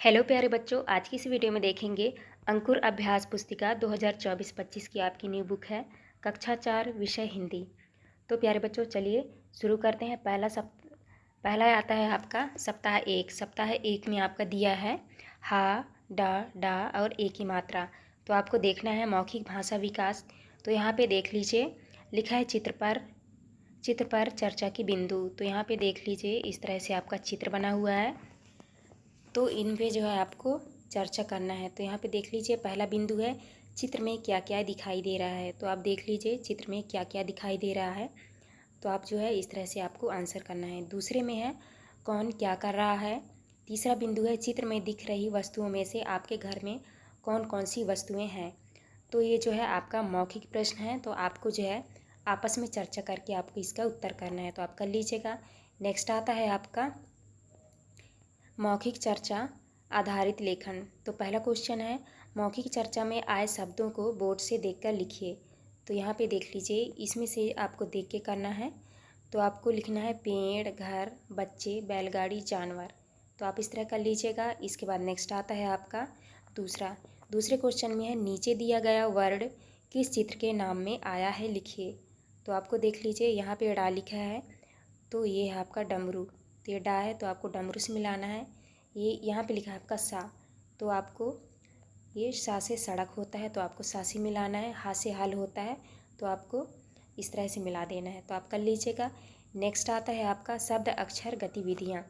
Hello प्यारे बच्चों, आज की इस वीडियो में देखेंगे अंकुर अभ्यास पुस्तिका 2024-25 की आपकी न्यू बुक है कक्षा 4 विषय हिंदी। तो प्यारे बच्चों चलिए शुरू करते हैं। पहला आता है आपका सप्ताह एक। सप्ताह एक में आपका दिया है हा, डा और ए की मात्रा। तो आपको देखना है मौखिक भाषा विकास। तो यहाँ पे देख लीजिए लिखा है चित्र पर चर्चा की बिंदु। तो यहाँ पे देख लीजिए इस तरह से आपका चित्र बना हुआ है, तो इन पे जो है आपको चर्चा करना है। तो यहाँ पे देख लीजिए पहला बिंदु है चित्र में क्या क्या दिखाई दे रहा है। तो आप देख लीजिए चित्र में क्या क्या दिखाई दे रहा है, तो आप जो है इस तरह से आपको आंसर करना है। दूसरे में है कौन क्या कर रहा है। तीसरा बिंदु है चित्र में दिख रही वस्तुओं में से आपके घर में कौन कौन सी वस्तुएं हैं। तो ये जो है आपका मौखिक प्रश्न है, तो आपको जो है आपस में चर्चा करके आपको इसका उत्तर करना है। तो आप कर लीजिएगा। नेक्स्ट आता है आपका मौखिक चर्चा आधारित लेखन। तो पहला क्वेश्चन है मौखिक चर्चा में आए शब्दों को बोर्ड से देखकर लिखिए। तो यहाँ पे देख लीजिए इसमें से आपको देख के करना है। तो आपको लिखना है पेड़, घर, बच्चे, बैलगाड़ी, जानवर। तो आप इस तरह कर लीजिएगा। इसके बाद नेक्स्ट आता है आपका दूसरे क्वेश्चन में है नीचे दिया गया वर्ड किस चित्र के नाम में आया है लिखिए। तो आपको देख लीजिए यहाँ पे डा लिखा है, तो ये है आपका डमरू। तो ये डा है तो आपको डमरू से मिलाना है। ये यहाँ पे लिखा है आपका सा, तो आपको ये सा से सड़क होता है, तो आपको सा से मिलाना है। हा से हल होता है, तो आपको इस तरह से मिला देना है। तो आप कर लीजिएगा। नेक्स्ट आता है आपका शब्द अक्षर गतिविधियाँ।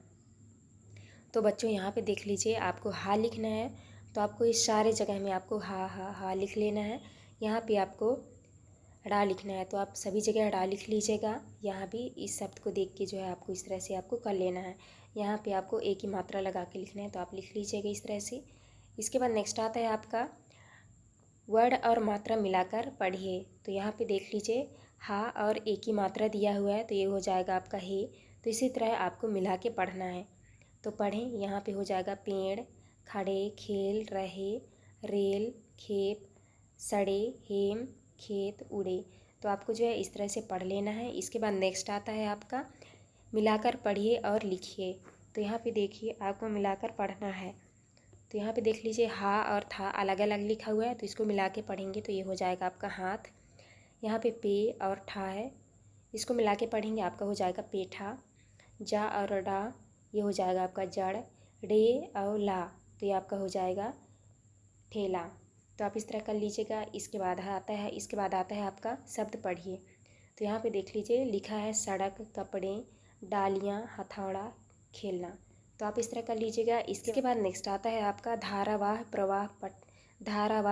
तो बच्चों यहाँ पे देख लीजिए आपको हा लिखना है, तो आपको इस सारे जगह में आपको हा लिख लेना है। यहाँ पे आपको ड़ा लिखना है, तो आप सभी जगह ड़ा लिख लीजिएगा। यहाँ भी इस शब्द को देख के जो है आपको इस तरह से आपको कर लेना है। यहाँ पे आपको ए की मात्रा लगा के लिखना है, तो आप लिख लीजिएगा इस तरह से। इसके बाद नेक्स्ट आता है आपका वर्ड और मात्रा मिलाकर पढ़िए। तो यहाँ पे देख लीजिए हा और ए की मात्रा दिया हुआ है, तो ये हो जाएगा आपका हे। तो इसी तरह आपको मिला के पढ़ना है। तो पढ़ें। यहाँ पे हो जाएगा पेड़, खड़े, खेल रहे, रेल, खेप, सड़े, हेम, खेत, उड़े। तो आपको जो है इस तरह से पढ़ लेना है। इसके बाद नेक्स्ट आता है आपका मिलाकर पढ़िए और लिखिए। तो यहाँ पे देखिए आपको मिलाकर पढ़ना है। तो यहाँ पे देख लीजिए हा और था अलग अलग लिखा हुआ है, तो इसको मिला के पढ़ेंगे तो ये हो जाएगा आपका हाथ। यहाँ पे पे और ठा है, इसको मिला के पढ़ेंगे आपका हो जाएगा पेठा। जा और डा ये हो जाएगा आपका जड़। रे और ला तो ये आपका हो जाएगा ठेला। तो आप इस तरह कर लीजिएगा। इसके बाद आता है आपका शब्द पढ़िए। तो यहाँ पे देख लीजिए लिखा है सड़क, कपड़े, डालियाँ, हथौड़ा, खेलना। तो आप इस तरह कर लीजिएगा। इसके बाद नेक्स्ट आता है आपका धारावाह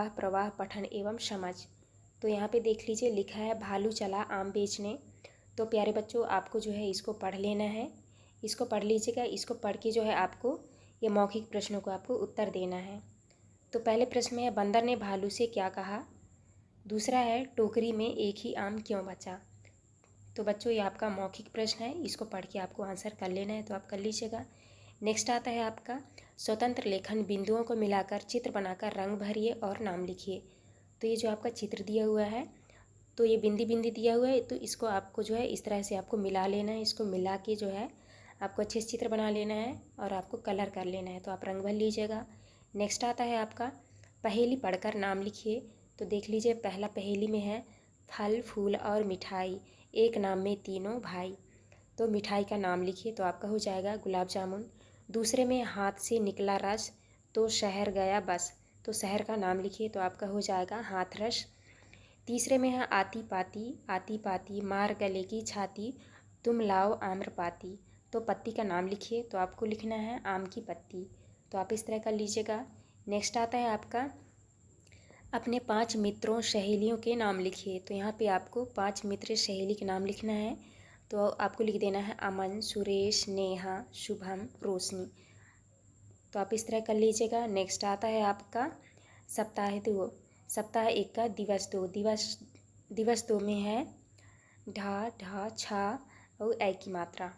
प्रवाह पठन एवं समझ। तो यहाँ पे देख लीजिए लिखा है भालू चला आम बेचने। तो प्यारे बच्चों आपको जो है इसको पढ़ लेना है। इसको पढ़ लीजिएगा। इसको पढ़ के जो है आपको ये मौखिक प्रश्नों को आपको उत्तर देना है। तो पहले प्रश्न में है बंदर ने भालू से क्या कहा। दूसरा है टोकरी में एक ही आम क्यों बचा। तो बच्चों ये आपका मौखिक प्रश्न है, इसको पढ़ के आपको आंसर कर लेना है, तो आप कर लीजिएगा। नेक्स्ट आता है आपका स्वतंत्र लेखन बिंदुओं को मिलाकर चित्र बनाकर रंग भरिए और नाम लिखिए। तो ये जो आपका चित्र दिया हुआ है, तो ये बिंदी बिंदी दिया हुआ है, तो इसको आपको जो है इस तरह से आपको मिला लेना है। इसको मिला के जो है आपको अच्छे से चित्र बना लेना है और आपको कलर कर लेना है। तो आप रंग भर लीजिएगा। नेक्स्ट आता है आपका पहेली पढ़कर नाम लिखिए। तो देख लीजिए पहला पहेली में है फल, फूल और मिठाई, एक नाम में तीनों भाई। तो मिठाई का नाम लिखिए, तो आपका हो जाएगा गुलाब जामुन। दूसरे में हाथ से निकला रस, तो शहर गया बस। तो शहर का नाम लिखिए, तो आपका हो जाएगा हाथरस। तीसरे में है आती पाती मार गले की छाती, तुम लाओ आम्रपाती। तो पत्ती का नाम लिखिए, तो आपको लिखना है आम की पत्ती। तो आप इस तरह कर लीजिएगा। नेक्स्ट आता है आपका अपने 5 मित्रों सहेलियों के नाम लिखिए। तो यहाँ पे आपको 5 मित्र सहेली के नाम लिखना है। तो आपको लिख देना है अमन, सुरेश, नेहा, शुभम, रोशनी। तो आप इस तरह कर लीजिएगा। नेक्स्ट आता है आपका सप्ताह एक का दिवस दो में है ढा छा और ऐ की मात्रा।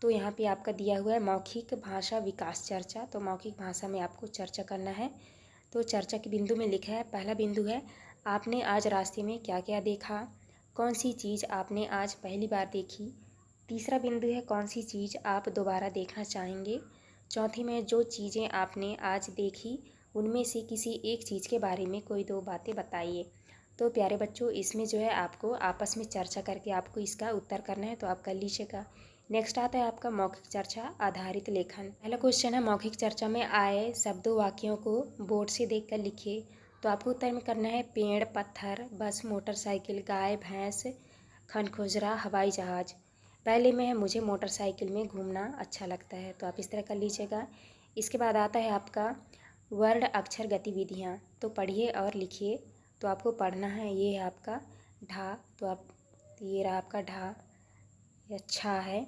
तो यहाँ पे आपका दिया हुआ है मौखिक भाषा विकास चर्चा। तो मौखिक भाषा में आपको चर्चा करना है। तो चर्चा के बिंदु में लिखा है पहला बिंदु है आपने आज रास्ते में क्या क्या देखा, कौन सी चीज़ आपने आज पहली बार देखी। तीसरा बिंदु है कौन सी चीज़ आप दोबारा देखना चाहेंगे। चौथी में जो चीज़ें आपने आज देखी उनमें से किसी एक चीज़ के बारे में कोई दो बातें बताइए। तो प्यारे बच्चों, इसमें जो है आपको आपस में चर्चा करके आपको इसका उत्तर करना है, तो आप कर लीजिएगा। नेक्स्ट आता है आपका मौखिक चर्चा आधारित लेखन। पहला क्वेश्चन है, मौखिक चर्चा में आए शब्दों वाक्यों को बोर्ड से देखकर लिखिए। तो आपको उत्तर में करना है पेड़, पत्थर, बस, मोटरसाइकिल, गाय, भैंस, खरखोजरा, हवाई जहाज़। पहले में है मुझे मोटरसाइकिल में घूमना अच्छा लगता है, तो आप इस तरह कर लीजिएगा। इसके बाद आता है आपका वर्ण अक्षर गतिविधियाँ। तो पढ़िए और लिखिए। तो आपको पढ़ना है, ये है आपका ढा। तो आप ये रहा आपका ढा, या छा है,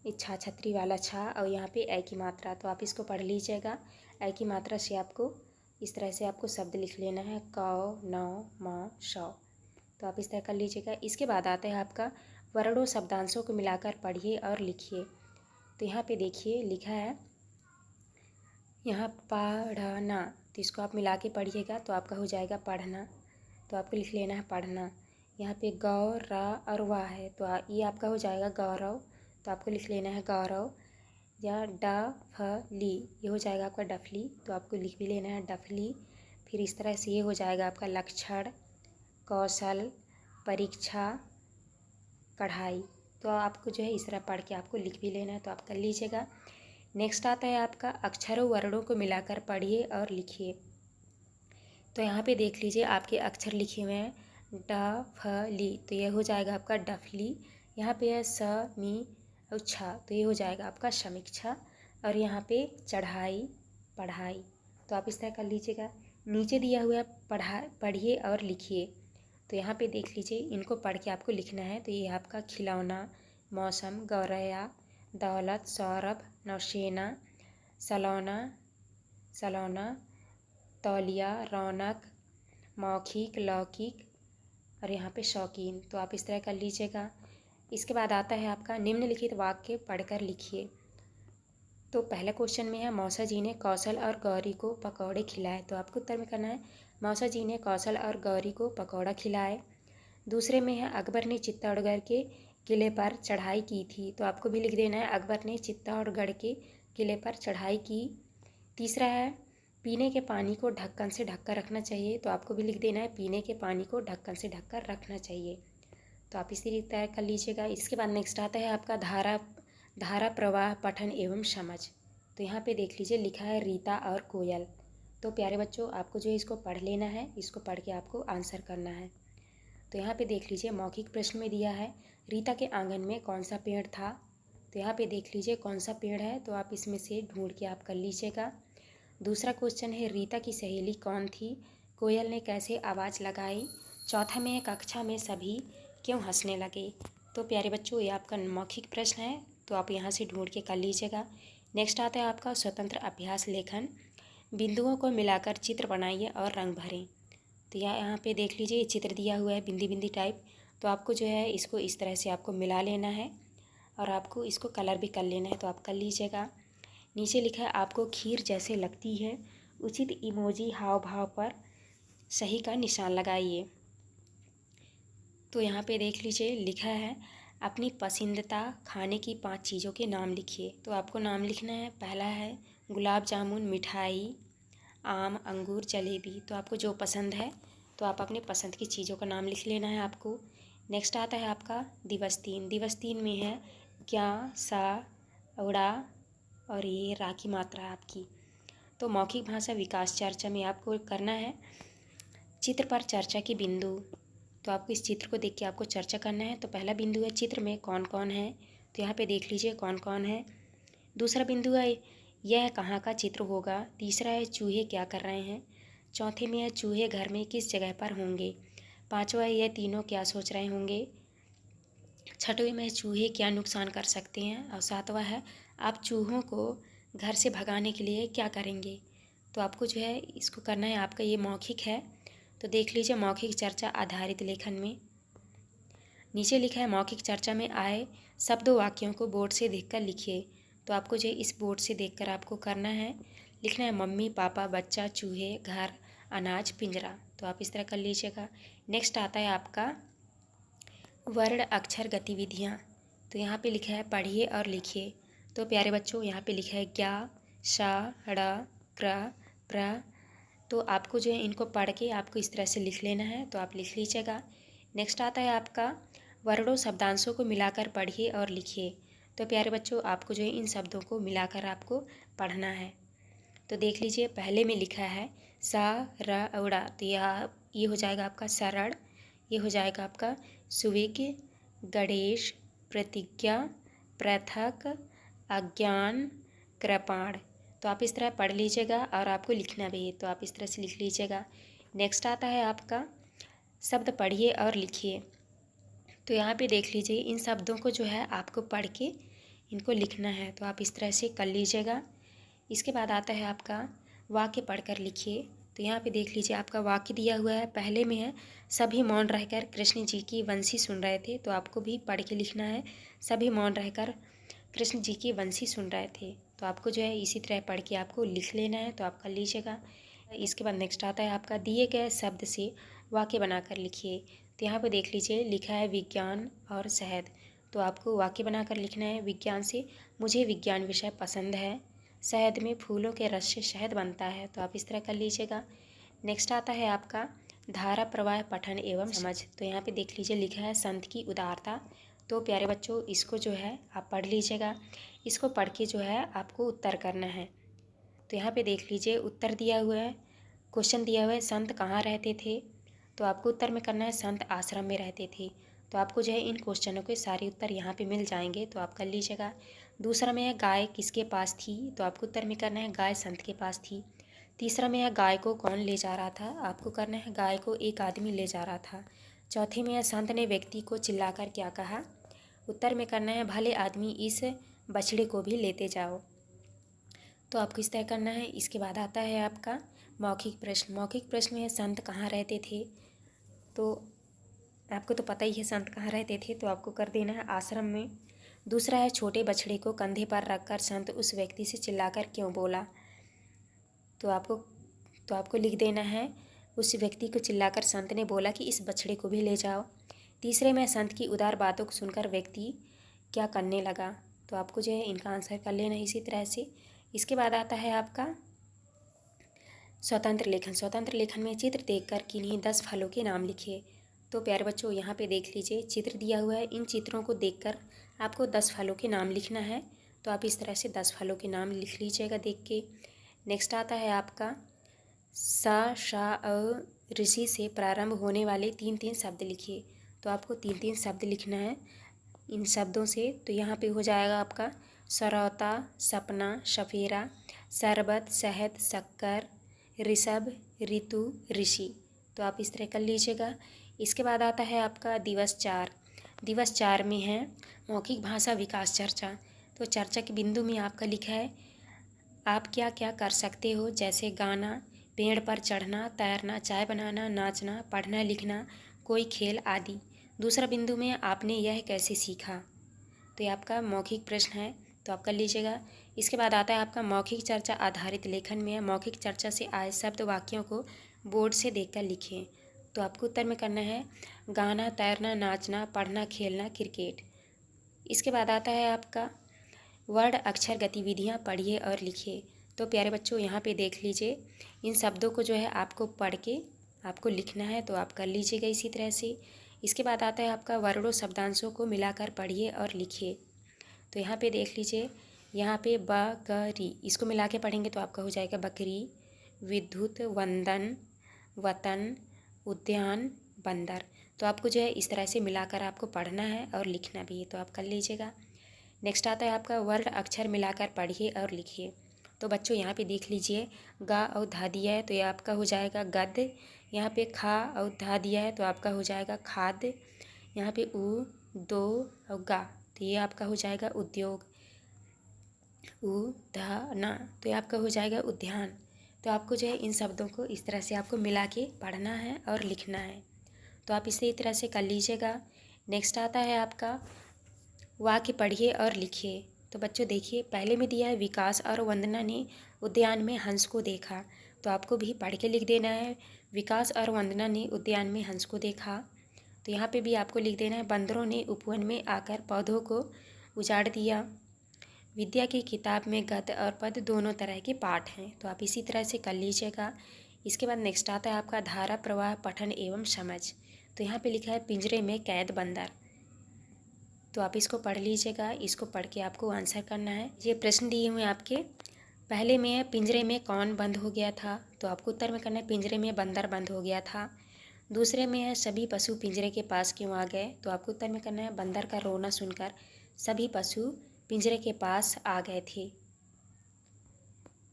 ये छा छतरी वाला छा, और यहाँ पे ए की मात्रा। तो आप इसको पढ़ लीजिएगा। ए की मात्रा से आपको इस तरह से आपको शब्द लिख लेना है, क, न, म, श। तो आप इस तरह कर लीजिएगा। इसके बाद आता है आपका वर्णों शब्दांशों को मिलाकर पढ़िए और लिखिए। तो यहाँ पे देखिए लिखा है यहाँ पढ़ना, तो इसको आप मिला के पढ़िएगा तो आपका हो जाएगा पढ़ना। तो आपको लिख लेना है पढ़ना। यहाँ पे गौ, र और वाह है, तो ये आपका हो जाएगा गौरव। तो आपको लिख लेना है गौरव। या ड, फ, ली, ये हो जाएगा आपका डफली। तो आपको लिख भी लेना है डफली। फिर इस तरह से ये हो जाएगा आपका लक्षण, कौशल, परीक्षा, कढ़ाई। तो आपको जो है इस तरह पढ़ के आपको लिख भी लेना है, तो आप कर लीजिएगा। नेक्स्ट आता है आपका अक्षरों वर्णों को मिलाकर पढ़िए और लिखिए। तो यहाँ पे देख लीजिए आपके अक्षर लिखे हुए हैं ड, फ, ली, तो ये हो जाएगा आपका डफली। यहाँ पे है स, मी और छा, तो ये हो जाएगा आपका समीक्षा। और यहाँ पे चढ़ाई, पढ़ाई। तो आप इस तरह कर लीजिएगा। नीचे दिया हुआ पढ़िए और लिखिए। तो यहाँ पे देख लीजिए, इनको पढ़ के आपको लिखना है। तो ये आपका खिलौना, मौसम, गौरैया, दौलत, सौरभ, नौसेना, सलौना, सलौना, तौलिया, रौनक, मौखिक, लौकिक, और यहाँ पे शौकीन। तो आप इस तरह कर लीजिएगा। इसके बाद आता है आपका निम्नलिखित वाक्य पढ़कर लिखिए। तो पहला क्वेश्चन में है मौसा जी ने कौशल और गौरी को पकौड़े खिलाए। तो आपको उत्तर में करना है मौसा जी ने कौशल और गौरी को पकौड़ा खिलाए। दूसरे में है अकबर ने चित्तौड़गढ़ के किले पर चढ़ाई की थी। तो आपको भी लिख देना है अकबर ने चित्तौड़गढ़ के किले पर चढ़ाई की। तीसरा है पीने के पानी को ढक्कन से ढककर रखना चाहिए। तो आपको भी लिख देना है पीने के पानी को ढक्कन से ढककर रखना चाहिए। तो आप इसी तय कर लीजिएगा। इसके बाद नेक्स्ट आता है आपका धारा प्रवाह पठन एवं समझ। तो यहाँ पे देख लीजिए लिखा है रीता और कोयल। तो प्यारे बच्चों, आपको जो है इसको पढ़ लेना है, इसको पढ़ के आपको आंसर करना है। तो यहाँ पे देख लीजिए मौखिक प्रश्न में दिया है रीता के आंगन में कौन सा पेड़ था। तो यहाँ पे देख लीजिए कौन सा पेड़ है, तो आप इसमें से ढूंढ के आप कर लीजिएगा। दूसरा क्वेश्चन है रीता की सहेली कौन थी, कोयल ने कैसे आवाज़ लगाई। चौथा में है कक्षा में सभी क्यों हंसने लगे। तो प्यारे बच्चों, ये आपका मौखिक प्रश्न है, तो आप यहाँ से ढूंढ के कर लीजिएगा। नेक्स्ट आता है आपका स्वतंत्र अभ्यास लेखन। बिंदुओं को मिलाकर चित्र बनाइए और रंग भरें। तो यहाँ पे देख लीजिए ये चित्र दिया हुआ है बिंदी बिंदी टाइप। तो आपको जो है इसको इस तरह से आपको मिला लेना है और आपको इसको कलर भी कर लेना है, तो आप कर लीजिएगा। नीचे लिखा है आपको खीर जैसे लगती है, उचित इमोजी हाव भाव पर सही का निशान लगाइए। तो यहाँ पे देख लीजिए लिखा है अपनी पसंदीदा खाने की 5 चीज़ों के नाम लिखिए। तो आपको नाम लिखना है। पहला है गुलाब जामुन, मिठाई, आम, अंगूर, जलेबी। तो आपको जो पसंद है तो आप अपने पसंद की चीज़ों का नाम लिख लेना है आपको। नेक्स्ट आता है आपका दिवस 3। दिवस 3 में है क्या, सा, उड़ा और ये रा की मात्रा आपकी। तो मौखिक भाषा विकास चर्चा में आपको करना है चित्र पर चर्चा की बिंदु। तो आपको इस चित्र को देख के आपको चर्चा करना है। तो पहला बिंदु है चित्र में कौन कौन है। तो यहाँ पे देख लीजिए कौन कौन है। दूसरा बिंदु है यह कहाँ का चित्र होगा। तीसरा है चूहे क्या कर रहे हैं। चौथे में है चूहे घर में किस जगह पर होंगे। पांचवा है यह तीनों क्या सोच रहे होंगे। छठवें में चूहे क्या नुकसान कर सकते हैं। और सातवां है आप चूहों को घर से भगाने के लिए क्या करेंगे। तो आपको जो है इसको करना है, आपका ये मौखिक है। तो देख लीजिए मौखिक चर्चा आधारित लेखन में नीचे लिखा है मौखिक चर्चा में आए शब्दों वाक्यों को बोर्ड से देखकर लिखिए। तो आपको जो इस बोर्ड से देखकर आपको करना है, लिखना है मम्मी, पापा, बच्चा, चूहे, घर, अनाज, पिंजरा। तो आप इस तरह कर लीजिएगा। नेक्स्ट आता है आपका वर्ण अक्षर गतिविधियाँ। तो यहाँ पे लिखा है पढ़िए और लिखिए। तो प्यारे बच्चों यहाँ पे लिखा है ज्ञा, शा, ड़ा, क्र, प्र। तो आपको जो है इनको पढ़ के आपको इस तरह से लिख लेना है, तो आप लिख लीजिएगा। नेक्स्ट आता है आपका वर्णों शब्दांशों को मिलाकर पढ़िए और लिखिए। तो प्यारे बच्चों आपको जो है इन शब्दों को मिलाकर आपको पढ़ना है। तो देख लीजिए, पहले में लिखा है सा, र, औड़ा, तो ये हो जाएगा आपका सरड़, ये हो जाएगा आपका सुविज्ञ, गणेश, प्रतिज्ञा, पृथक, अज्ञान, कृपाण। तो आप इस तरह पढ़ लीजिएगा और आपको लिखना भी है, तो आप इस तरह से लिख लीजिएगा। नेक्स्ट आता है आपका शब्द पढ़िए और लिखिए। तो यहाँ पे देख लीजिए, इन शब्दों को जो है आपको पढ़ के इनको लिखना है, तो आप इस तरह से कर लीजिएगा। इसके बाद आता है आपका वाक्य पढ़कर लिखिए। तो यहाँ पे देख लीजिए, आपका वाक्य दिया हुआ है, पहले में है सभी मौन रहकर कृष्ण जी की वंशी सुन रहे थे। तो आपको भी पढ़ के लिखना है, सभी मौन रहकर कृष्ण जी की वंशी सुन रहे थे। तो आपको जो है इसी तरह पढ़ के आपको लिख लेना है, तो आप कर लीजिएगा। इसके बाद नेक्स्ट आता है आपका दिए गए शब्द से वाक्य बनाकर लिखिए। तो यहाँ पे देख लीजिए, लिखा है विज्ञान और शहद। तो आपको वाक्य बनाकर लिखना है, विज्ञान से मुझे विज्ञान विषय पसंद है, शहद में फूलों के रस से शहद बनता है। तो आप इस तरह कर लीजिएगा। नेक्स्ट आता है आपका धारा प्रवाह पठन एवं समझ। तो यहाँ पे देख लीजिए, लिखा है संत की उदारता। तो प्यारे बच्चों इसको जो है आप पढ़ लीजिएगा। इसको पढ़ के जो है आपको उत्तर करना है। तो यहाँ पे देख लीजिए, उत्तर दिया हुआ है, क्वेश्चन दिया हुआ है संत कहाँ रहते थे। तो आपको उत्तर में करना है संत आश्रम में रहते थे। तो आपको जो है इन क्वेश्चनों के सारे उत्तर यहाँ पे मिल जाएंगे, तो आप कर लीजिएगा। दूसरा में है गाय किसके पास थी। तो आपको उत्तर में करना है गाय संत के पास थी। तीसरा में है गाय को कौन ले जा रहा था। आपको करना है गाय को एक आदमी ले जा रहा था। चौथे में है संत ने व्यक्ति को चिल्लाकर क्या कहा। उत्तर में करना है भले आदमी इस बछड़े को भी लेते जाओ। तो आपको इस तरह करना है। इसके बाद आता है आपका मौखिक प्रश्न। मौखिक प्रश्न में है संत कहाँ रहते थे। तो आपको तो पता ही है संत कहाँ रहते थे, तो आपको कर देना है आश्रम में। दूसरा है छोटे बछड़े को कंधे पर रखकर संत उस व्यक्ति से चिल्लाकर क्यों बोला। तो आपको लिख देना है उस व्यक्ति को चिल्लाकर संत ने बोला कि इस बछड़े को भी ले जाओ। तीसरे में संत की उदार बातों को सुनकर व्यक्ति क्या करने लगा। तो आपको जो है इनका आंसर कर लेना है इसी तरह से। इसके बाद आता है आपका स्वतंत्र लेखन। स्वतंत्र लेखन में चित्र देखकर किन्हीं 10 फलों के नाम लिखिए। तो प्यारे बच्चों यहाँ पे देख लीजिए, चित्र दिया हुआ है, इन चित्रों को देखकर आपको 10 फलों के नाम लिखना है। तो आप इस तरह से 10 फलों के नाम लिख लीजिएगा देख के। नेक्स्ट आता है आपका सा, शा, अ, ऋषि से प्रारंभ होने वाले 3-3 शब्द लिखिए। तो आपको 3-3 शब्द लिखना है इन शब्दों से। तो यहाँ पे हो जाएगा आपका सरौता, सपना, सफेरा, शरबत, शहद, शक्कर, ऋषभ, ऋतु, ऋषि। तो आप इस तरह कर लीजिएगा। इसके बाद आता है आपका दिवस 4। दिवस 4 में है मौखिक भाषा विकास चर्चा। तो चर्चा के बिंदु में आपका लिखा है आप क्या क्या कर सकते हो, जैसे गाना, पेड़ पर चढ़ना, तैरना, चाय बनाना, नाचना, पढ़ना लिखना, कोई खेल आदि। दूसरा बिंदु में आपने यह कैसे सीखा। तो ये आपका मौखिक प्रश्न है, तो आप कर लीजिएगा। इसके बाद आता है आपका मौखिक चर्चा आधारित लेखन में है मौखिक चर्चा से आए शब्द वाक्यों को बोर्ड से देखकर लिखें। तो आपको उत्तर में करना है गाना, तैरना, नाचना, पढ़ना, खेलना, क्रिकेट। इसके बाद आता है आपका वर्ण अक्षर गतिविधियाँ पढ़िए और लिखिए। तो प्यारे बच्चों यहाँ पे देख लीजिए, इन शब्दों को जो है आपको पढ़ के आपको लिखना है, तो आप कर लीजिएगा इसी तरह से। इसके बाद आता है आपका वर्णों शब्दांशों को मिलाकर पढ़िए और लिखिए। तो यहाँ पे देख लीजिए, यहाँ पे बकरी, इसको मिला के पढ़ेंगे तो आपका हो जाएगा बकरी, विद्युत, वंदन, वतन, उद्यान, बंदर। तो आपको जो है इस तरह से मिलाकर आपको पढ़ना है और लिखना भी है, तो आप कर लीजिएगा। नेक्स्ट आता है आपका वर्ण अक्षर मिलाकर पढ़िए और लिखिए। तो बच्चों यहाँ पे देख लीजिए, गा और धा दिया है तो ये आपका हो जाएगा गद्य। यहाँ पे खा और धा दिया है तो आपका हो जाएगा खाद्य। यहाँ पे उ, दो और गा, तो ये आपका हो जाएगा उद्योग। उ, धा, ना, तो ये आपका हो जाएगा उद्यान। तो आपको जो है इन शब्दों को इस तरह से आपको मिला के पढ़ना है और लिखना है, तो आप इसी तरह से कर लीजिएगा। नेक्स्ट आता है आपका वाक्य पढ़िए और लिखिए। तो बच्चों देखिए, पहले में दिया है विकास और वंदना ने उद्यान में हंस को देखा। तो आपको भी पढ़ के लिख देना है विकास और वंदना ने उद्यान में हंस को देखा। तो यहाँ पे भी आपको लिख देना है बंदरों ने उपवन में आकर पौधों को उजाड़ दिया। विद्या की किताब में गद्य और पद्य दोनों तरह के पाठ हैं, तो आप इसी तरह से कर लीजिएगा। इसके बाद नेक्स्ट आता है आपका धारा प्रवाह पठन एवं समझ। तो यहाँ पे लिखा है पिंजरे में कैद बंदर, तो आप इसको पढ़ लीजिएगा। इसको पढ़ के आपको आंसर करना है। ये प्रश्न दिए हुए हैं आपके। पहले में है पिंजरे में कौन बंद हो गया था, तो आपको उत्तर में करना है पिंजरे में बंदर बंद हो गया था। दूसरे में है सभी पशु पिंजरे के पास क्यों आ गए, तो आपको उत्तर में करना है बंदर का रोना सुनकर सभी पशु पिंजरे के पास आ गए थे।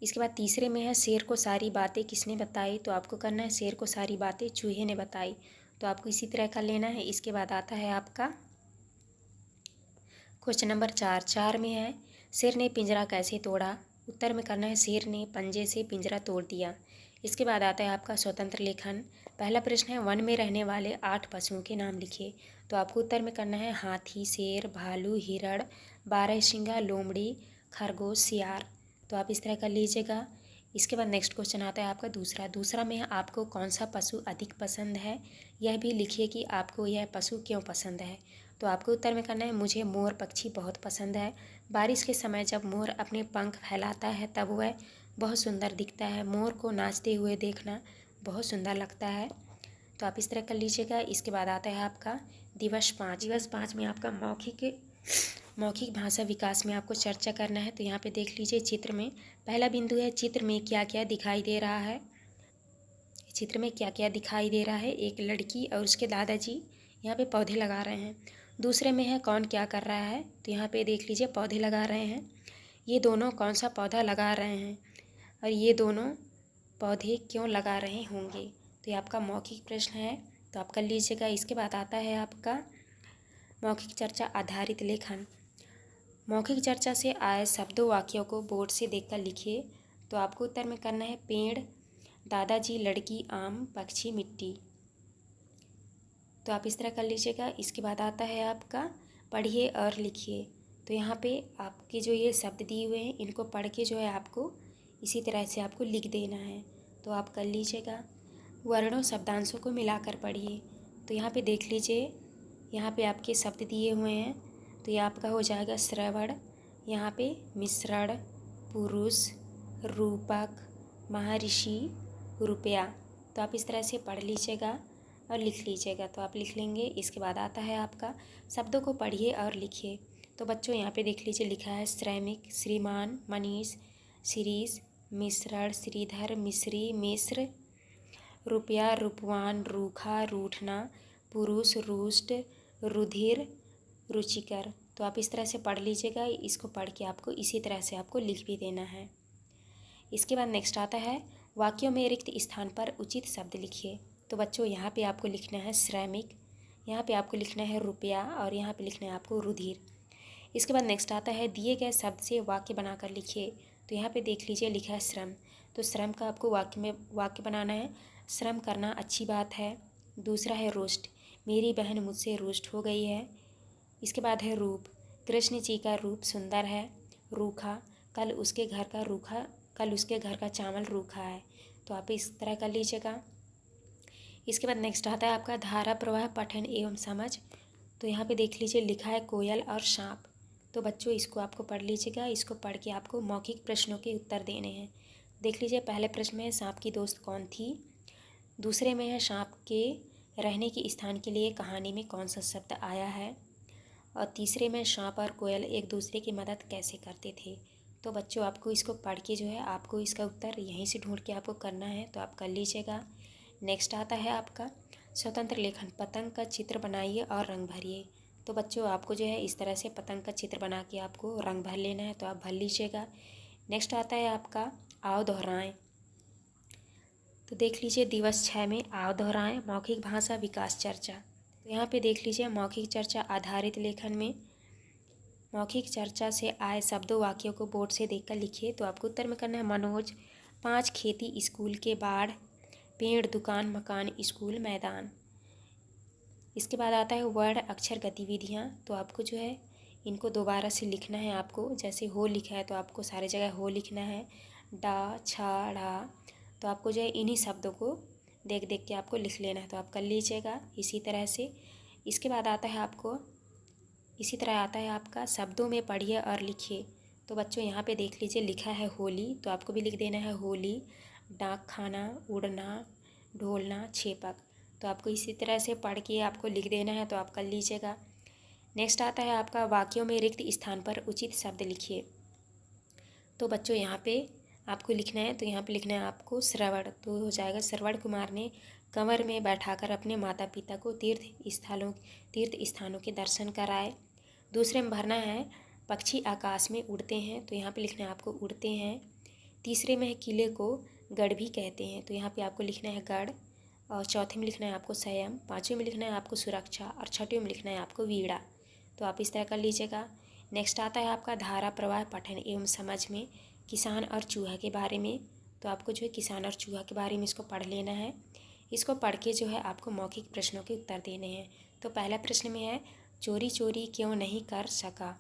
इसके बाद तीसरे में है शेर को सारी बातें किसने बताई, तो आपको करना है शेर को सारी बातें चूहे ने बताई, तो आपको इसी तरह का लेना है। इसके बाद आता है आपका क्वेश्चन नंबर 4 में है शेर ने पिंजरा कैसे तोड़ा, उत्तर में करना है शेर ने पंजे से पिंजरा तोड़ दिया। इसके बाद आता है आपका स्वतंत्र लेखन। पहला प्रश्न है वन में रहने वाले 8 पशुओं के नाम लिखिए, तो आपको उत्तर में करना है हाथी, शेर, भालू, हिरण, बारहसिंगा, लोमड़ी, खरगोश, सियार, तो आप इस तरह कर लीजिएगा। इसके बाद नेक्स्ट क्वेश्चन आता है आपका दूसरा में है आपको कौन सा पशु अधिक पसंद है, यह भी लिखिए कि आपको यह पशु क्यों पसंद है, तो आपको उत्तर में करना है मुझे मोर पक्षी बहुत पसंद है। बारिश के समय जब मोर अपने पंख फैलाता है तब वह बहुत सुंदर दिखता है। मोर को नाचते हुए देखना बहुत सुंदर लगता है, तो आप इस तरह कर लीजिएगा। इसके बाद आता है आपका दिवस 5 में आपका मौखिक भाषा विकास में आपको चर्चा करना है। तो यहाँ पे देख लीजिए चित्र में पहला बिंदु है चित्र में क्या क्या दिखाई दे रहा है। चित्र में क्या क्या दिखाई दे रहा है, एक लड़की और उसके दादाजी यहाँ पे पौधे लगा रहे हैं। दूसरे में है कौन क्या कर रहा है, तो यहाँ पे देख लीजिए पौधे लगा रहे हैं। ये दोनों कौन सा पौधा लगा रहे हैं और ये दोनों पौधे क्यों लगा रहे होंगे, तो ये आपका मौखिक प्रश्न है, तो आप कर लीजिएगा। इसके बाद आता है आपका मौखिक चर्चा आधारित लेखन। मौखिक चर्चा से आए शब्दों वाक्यों को बोर्ड से देखकर लिखिए, तो आपको उत्तर में करना है पेड़, दादाजी, लड़की, आम, पक्षी, मिट्टी, तो आप इस तरह कर लीजिएगा। इसके बाद आता है आपका पढ़िए और लिखिए। तो यहाँ पे आपके जो ये शब्द दिए हुए हैं इनको पढ़ के जो है आपको इसी तरह से आपको लिख देना है, तो आप कर लीजिएगा। वर्णों शब्दांशों को मिलाकर पढ़िए। तो यहाँ पे देख लीजिए, यहाँ पे आपके शब्द दिए हुए हैं, तो ये आपका हो जाएगा श्रवण, यहाँ पे मिश्रण, पुरुष, रूपक, महर्षि, रुपया, तो आप इस तरह से पढ़ लीजिएगा और लिख लीजिएगा, तो आप लिख लेंगे। इसके बाद आता है आपका शब्दों को पढ़िए और लिखिए। तो बच्चों यहाँ पे देख लीजिए लिखा है श्रमिक, श्रीमान, मनीष, शिरीष, मिश्रण, श्रीधर, मिश्री, मिश्र, रुपया, रूपवान, रूखा, रूठना, पुरुष, रुष्ट, रुधिर, रुचिकर, तो आप इस तरह से पढ़ लीजिएगा। इसको पढ़ के आपको इसी तरह से आपको लिख भी देना है। इसके बाद नेक्स्ट आता है वाक्यों में रिक्त स्थान पर उचित शब्द लिखिए। तो बच्चों यहाँ पे आपको लिखना है श्रमिक, यहाँ पे आपको लिखना है रुपया और यहाँ पे लिखना है आपको रुधिर। इसके बाद नेक्स्ट आता है दिए गए शब्द से वाक्य बनाकर लिखिए। तो यहाँ पे देख लीजिए लिखा है श्रम, तो श्रम का आपको वाक्य बनाना है। श्रम करना अच्छी बात है। दूसरा है रुष्ट, मेरी बहन मुझसे रुष्ट हो गई है। इसके बाद है रूप, कृष्ण जी का रूप सुंदर है। रूखा, कल उसके घर का चावल रूखा है, तो आप इस तरह कर लीजिएगा। इसके बाद नेक्स्ट आता है आपका धारा प्रवाह पठन एवं समझ। तो यहाँ पे देख लीजिए लिखा है कोयल और सांप, तो बच्चों इसको आपको पढ़ लीजिएगा। इसको पढ़ के आपको मौखिक प्रश्नों के उत्तर देने हैं। देख लीजिए पहले प्रश्न में है सांप की दोस्त कौन थी। दूसरे में है सांप के रहने के स्थान के लिए कहानी में कौन सा शब्द आया है। और तीसरे में सांप और कोयल एक दूसरे की मदद कैसे करते थे। तो बच्चों आपको इसको पढ़ के जो है आपको इसका उत्तर यहीं से ढूंढ के आपको करना है, तो आप कर लीजिएगा। नेक्स्ट आता है आपका स्वतंत्र लेखन, पतंग का चित्र बनाइए और रंग भरिए। तो बच्चों आपको जो है इस तरह से पतंग का चित्र बना के आपको रंग भर लेना है, तो आप भर लीजिएगा। नेक्स्ट आता है आपका आओ दोहराएं। तो देख लीजिए दिवस 6 में आओ दोहराएं मौखिक भाषा विकास चर्चा। तो यहाँ पे देख लीजिए मौखिक चर्चा आधारित लेखन में मौखिक चर्चा से आए शब्दों वाक्यों को बोर्ड से देखकर लिखिए। तो आपको उत्तर में करना है मनोज, 5 खेती, स्कूल के बाढ़, पेड़, दुकान, मकान, स्कूल, मैदान। इसके बाद आता है वर्ण अक्षर गतिविधियाँ। तो आपको जो है इनको दोबारा से लिखना है। आपको जैसे हो लिखा है तो आपको सारे जगह हो लिखना है, डा, छा, ढ़ा, तो आपको जो है इन्हीं शब्दों को देख देख के आपको लिख लेना है, तो आप कर लीजिएगा इसी तरह से। इसके बाद आता है आपको इसी तरह आता है आपका शब्दों में पढ़िए और लिखिए। तो बच्चों यहाँ पे देख लीजिए लिखा है होली, तो आपको भी लिख देना है होली। डाक खाना, उड़ना, ढोलना, छेपक। तो आपको इसी तरह से पढ़ के आपको लिख देना है, तो आप कर लीजिएगा। नेक्स्ट आता है आपका वाक्यों में रिक्त स्थान पर उचित शब्द लिखिए। तो बच्चों यहाँ पे आपको लिखना है, तो यहाँ पे लिखना है आपको श्रवण। तो हो जाएगा श्रवण कुमार ने कंवर में बैठाकर अपने माता पिता को तीर्थ स्थानों के दर्शन कराए। दूसरे में भरना है पक्षी आकाश में उड़ते हैं, तो यहाँ पे लिखना है आपको उड़ते हैं। तीसरे में है किले को गढ़ भी कहते हैं, तो यहाँ पे आपको लिखना है गढ़। और चौथे में लिखना है आपको संयम, पाँचवें में लिखना है आपको सुरक्षा और छठवें में लिखना है आपको वीड़ा। तो आप इस तरह कर लीजिएगा। नेक्स्ट आता है आपका धारा प्रवाह पठन एवं समझ में किसान और चूहा के बारे में। तो आपको जो है किसान और चूहा के बारे में इसको पढ़ लेना है। इसको पढ़ के जो है आपको मौखिक प्रश्नों के उत्तर देने हैं। तो पहला प्रश्न में है चोरी चोरी क्यों नहीं कर सका।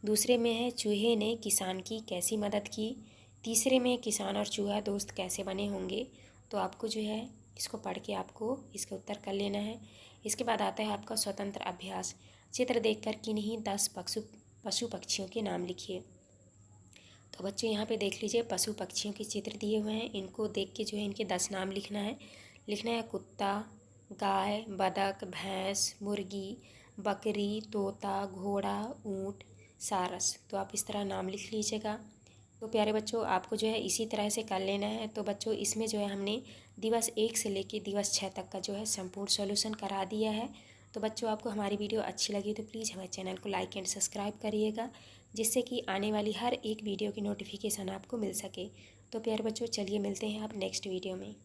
दूसरे में है चूहे ने किसान की कैसी मदद की। तीसरे में किसान और चूहा दोस्त कैसे बने होंगे। तो आपको जो है इसको पढ़ के आपको इसका उत्तर कर लेना है। इसके बाद आता है आपका स्वतंत्र अभ्यास। चित्र देखकर किन्हीं 10 पशु पक्षियों के नाम लिखिए। तो बच्चों यहाँ पे देख लीजिए पशु पक्षियों के चित्र दिए हुए हैं, इनको देख के जो है इनके 10 नाम लिखना है। लिखना है कुत्ता, गाय, बतख, भैंस, मुर्गी, बकरी, तोता, घोड़ा, ऊँट, सारस। तो आप इस तरह नाम लिख लीजिएगा। तो प्यारे बच्चों आपको जो है इसी तरह से कर लेना है। तो बच्चों इसमें जो है हमने दिवस 1 से लेकर दिवस 6 तक का जो है संपूर्ण सॉल्यूशन करा दिया है। तो बच्चों आपको हमारी वीडियो अच्छी लगी तो प्लीज़ हमारे चैनल को लाइक एंड सब्सक्राइब करिएगा, जिससे कि आने वाली हर एक वीडियो की नोटिफिकेशन आपको मिल सके। तो प्यारे बच्चों चलिए मिलते हैं आप नेक्स्ट वीडियो में।